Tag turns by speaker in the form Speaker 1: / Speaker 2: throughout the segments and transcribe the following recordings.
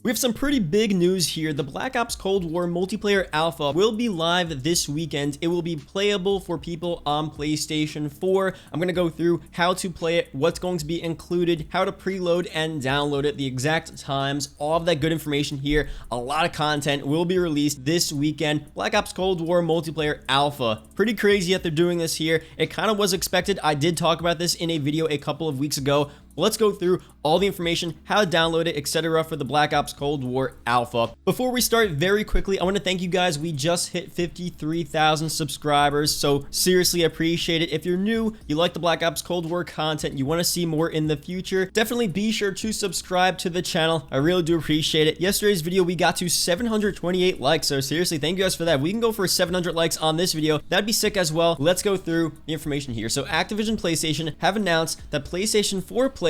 Speaker 1: We have some pretty big news here. The Black Ops Cold War multiplayer alpha will be live this weekend. It will be playable for people on PlayStation 4. I'm going to go through how to play it, what's going to be included, how to preload and download it, the exact times, all of that good information here. A lot of content will be released this weekend. Black Ops Cold War multiplayer alpha. Pretty crazy that they're doing this here. It kind of was expected. I did talk about this in a video a couple of weeks ago. Let's go through all the information, how to download it, etc. for the Black Ops Cold War Alpha. Before we start, very quickly, I want to thank you guys. We just hit 53,000 subscribers, so seriously appreciate it. If you're new, you like the Black Ops Cold War content, you want to see more in the future, definitely be sure to subscribe to the channel. I really do appreciate it. Yesterday's video, we got to 728 likes, so seriously, thank you guys for that. We can go for 700 likes on this video. That'd be sick as well. Let's go through the information here. So Activision PlayStation have announced that PlayStation 4 players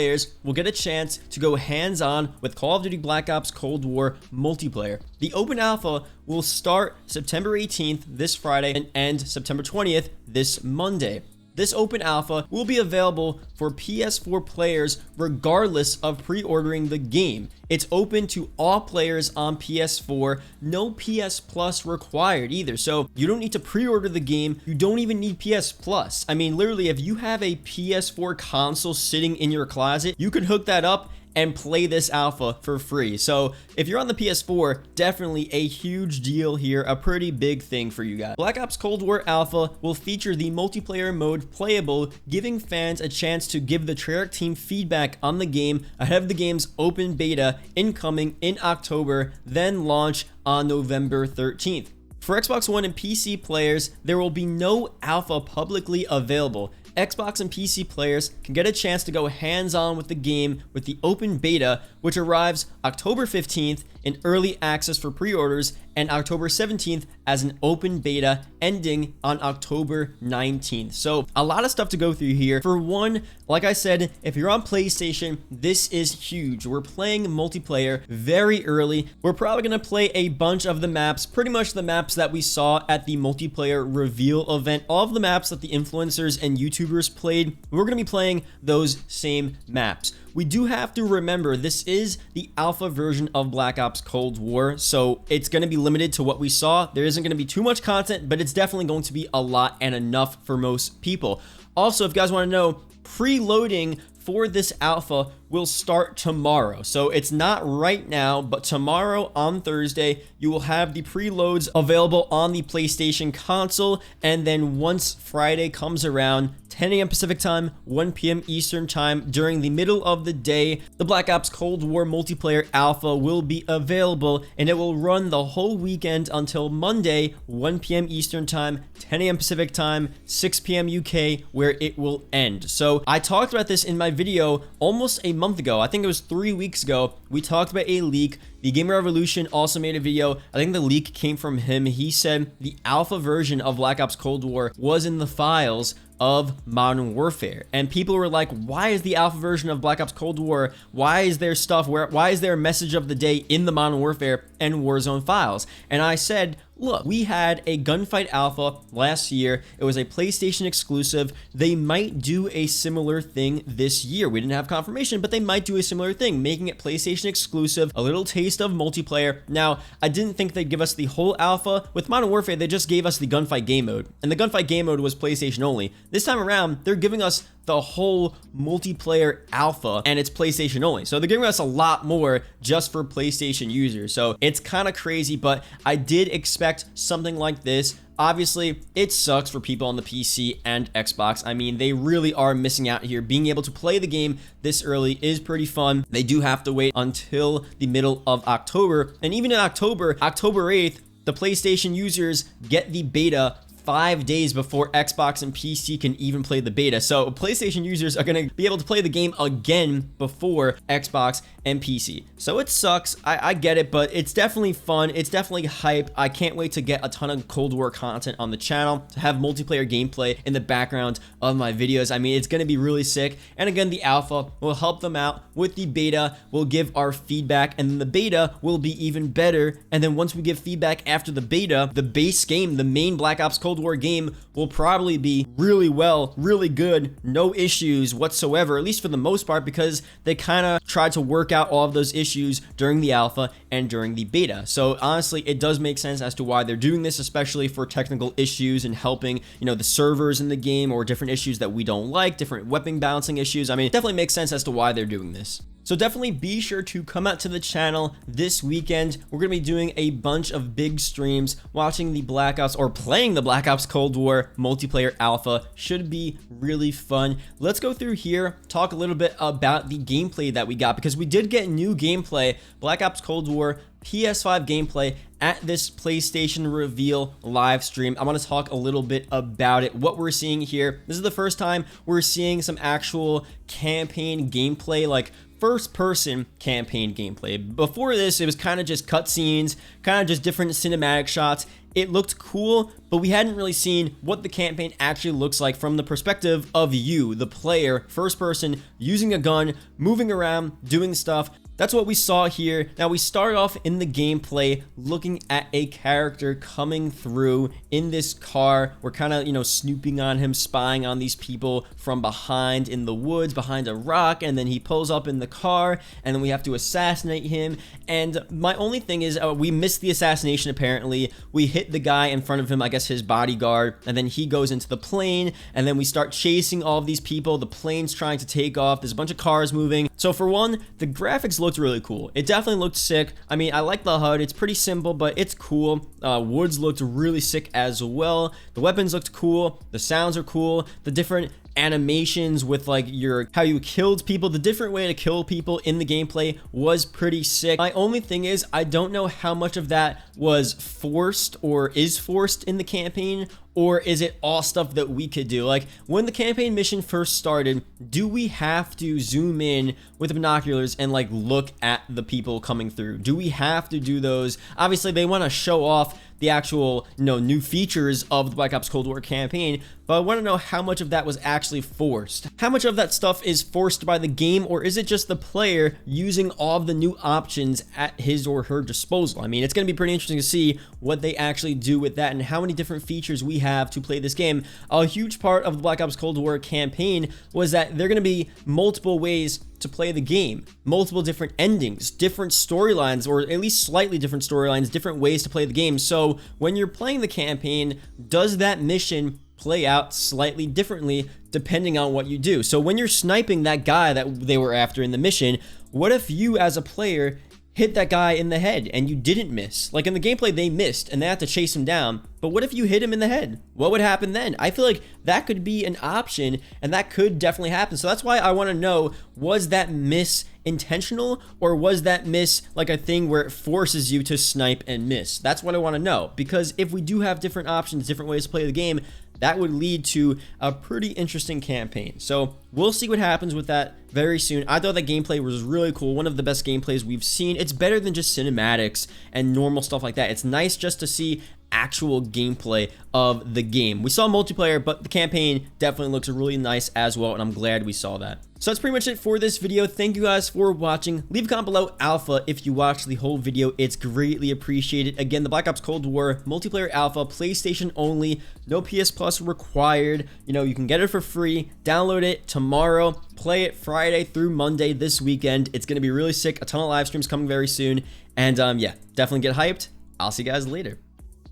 Speaker 1: will get a chance to go hands-on with Call of Duty Black Ops Cold War multiplayer. The open alpha will start September 18th, this Friday, and end September 20th, this Monday. This open alpha will be available for PS4 players regardless of pre-ordering the game. It's open to all players on PS4, no PS Plus required either. So you don't need to pre-order the game, you don't even need PS Plus. I mean, literally, if you have a PS4 console sitting in your closet, you could hook that up and play this alpha for free. So if you're on the PS4, definitely a huge deal here, a pretty big thing for you guys. Black Ops Cold War Alpha will feature the multiplayer mode playable, giving fans a chance to give the Treyarch team feedback on the game ahead of the game's open beta incoming in October, then launch on November 13th. For Xbox One and PC players, there will be no alpha publicly available. Xbox and PC players can get a chance to go hands-on with the game with the open beta, which arrives October 15th in early access for pre-orders and October 17th as an open beta ending on October 19th. So a lot of stuff to go through here. For one, like I said, if you're on PlayStation, this is huge. We're playing multiplayer very early. We're probably going to play a bunch of the maps, pretty much the maps that we saw at the multiplayer reveal event. All of the maps that the influencers and YouTubers played, we're going to be playing those same maps. We do have to remember this is the alpha version of Black Ops Cold War, so it's going to be limited to what we saw. There isn't going to be too much content, but it's definitely going to be a lot and enough for most people. Also, if you guys want to know, preloading for this alpha will start tomorrow. So it's not right now, but tomorrow on Thursday, you will have the preloads available on the PlayStation console. And then once Friday comes around, 10 a.m. Pacific time, 1 p.m. Eastern time, during the middle of the day, the Black Ops Cold War multiplayer alpha will be available, and it will run the whole weekend until Monday, 1 p.m. Eastern time, 10 a.m. Pacific time, 6 p.m. UK, where it will end. So I talked about this in my video almost a month ago. I think it was 3 weeks ago. We talked about a leak. The Gamer Revolution also made a video. I think the leak came from him. He said the alpha version of Black Ops Cold War was in the files of Modern Warfare, and people were like, why is the alpha version of Black Ops Cold War, why is there stuff why is there a message of the day in the Modern Warfare and Warzone files? And I said, look, we had a gunfight alpha last year. It was a PlayStation exclusive. They might do a similar thing this year. We didn't have confirmation, but they might do a similar thing, making it PlayStation exclusive, a little taste of multiplayer. Now, I didn't think they'd give us the whole alpha. With Modern Warfare, they just gave us the gunfight game mode, and the gunfight game mode was PlayStation only. This time around, they're giving us the whole multiplayer alpha, and it's PlayStation only. So they're giving us a lot more just for PlayStation users. So it's kind of crazy, but I did expect something like this. Obviously, it sucks for people on the PC and Xbox. I mean, they really are missing out here. Being able to play the game this early is pretty fun. They do have to wait until the middle of October. And even in October 8th, the PlayStation users get the beta 5 days before Xbox and PC can even play the beta. So PlayStation users are going to be able to play the game again before Xbox and PC. So it sucks. I get it, but it's definitely fun. It's definitely hype. I can't wait to get a ton of Cold War content on the channel, to have multiplayer gameplay in the background of my videos. I mean, it's going to be really sick. And again, the alpha will help them out with the beta. We'll give our feedback, and then the beta will be even better. And then once we give feedback after the beta, the base game, the main Black Ops Cold Cold War game will probably be really well, really good, no issues whatsoever, at least for the most part, because they kind of tried to work out all of those issues during the alpha and during the beta. So honestly, it does make sense as to why they're doing this, especially for technical issues and helping, the servers in the game, or different issues that we don't like, different weapon balancing issues. I mean, it definitely makes sense as to why they're doing this. So definitely be sure to come out to the channel this weekend. We're going to be doing a bunch of big streams, watching the Black Ops, or playing the Black Ops Cold War multiplayer alpha. Should be really fun. Let's go through here, talk a little bit about the gameplay that we got, because we did get new gameplay, Black Ops Cold War PS5 gameplay at this PlayStation reveal live stream. I want to talk a little bit about it, what we're seeing here. This is the first time we're seeing some actual campaign gameplay, like first-person campaign gameplay. Before this, it was kind of just cutscenes, kind of just different cinematic shots. It looked cool, but we hadn't really seen what the campaign actually looks like from the perspective of you, the player, first person, using a gun, moving around, doing stuff. That's what we saw here. Now we start off in the gameplay looking at a character coming through in this car. We're kind of, snooping on him, spying on these people from behind in the woods, behind a rock, and then he pulls up in the car, and then we have to assassinate him. And my only thing is, we missed the assassination apparently. We hit the guy in front of him, I guess his bodyguard, and then he goes into the plane, and then we start chasing all of these people. The plane's trying to take off. There's a bunch of cars moving. So for one, the graphics looked really cool. It definitely looked sick. I mean, I like the HUD. It's pretty simple, but it's cool. Woods looked really sick as well. The weapons looked cool. The sounds are cool. The different animations with like how you killed people, the different way to kill people in the gameplay was pretty sick. My only thing is, I don't know how much of that was forced or is forced in the campaign, or is it all stuff that we could do? Like, when the campaign mission first started, do we have to zoom in with binoculars and like look at the people coming through? Do we have to do those? Obviously, they want to show off the actual, new features of the Black Ops Cold War campaign, but I want to know how much of that was actually forced. How much of that stuff is forced by the game, or is it just the player using all of the new options at his or her disposal? I mean, it's going to be pretty interesting to see what they actually do with that and how many different features we have to play this game. A huge part of the Black Ops Cold War campaign was that there are going to be multiple ways to play the game, multiple different endings, different storylines, or at least slightly different storylines, different ways to play the game. So when you're playing the campaign, does that mission play out slightly differently depending on what you do? So when you're sniping that guy that they were after in the mission, what if you as a player hit that guy in the head and you didn't miss? Like in the gameplay, they missed and they had to chase him down. But what if you hit him in the head? What would happen then? I feel like that could be an option, and that could definitely happen. So that's why I want to know, was that miss intentional, or was that miss like a thing where it forces you to snipe and miss? That's what I want to know, because if we do have different options, different ways to play the game, that would lead to a pretty interesting campaign. So we'll see what happens with that very soon. I thought that gameplay was really cool. One of the best gameplays we've seen. It's better than just cinematics and normal stuff like that. It's nice just to see actual gameplay of the game. We saw multiplayer, but the campaign definitely looks really nice as well, and I'm glad we saw that. So that's pretty much it for this video. Thank you guys for watching. Leave a comment below alpha if you watched the whole video. It's greatly appreciated. Again, the Black Ops Cold War multiplayer alpha, PlayStation only, no PS Plus required. You can get it for free. Download it tomorrow. Play it Friday through Monday this weekend. It's going to be really sick. A ton of live streams coming very soon. And yeah, definitely get hyped. I'll see you guys later.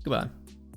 Speaker 1: Goodbye.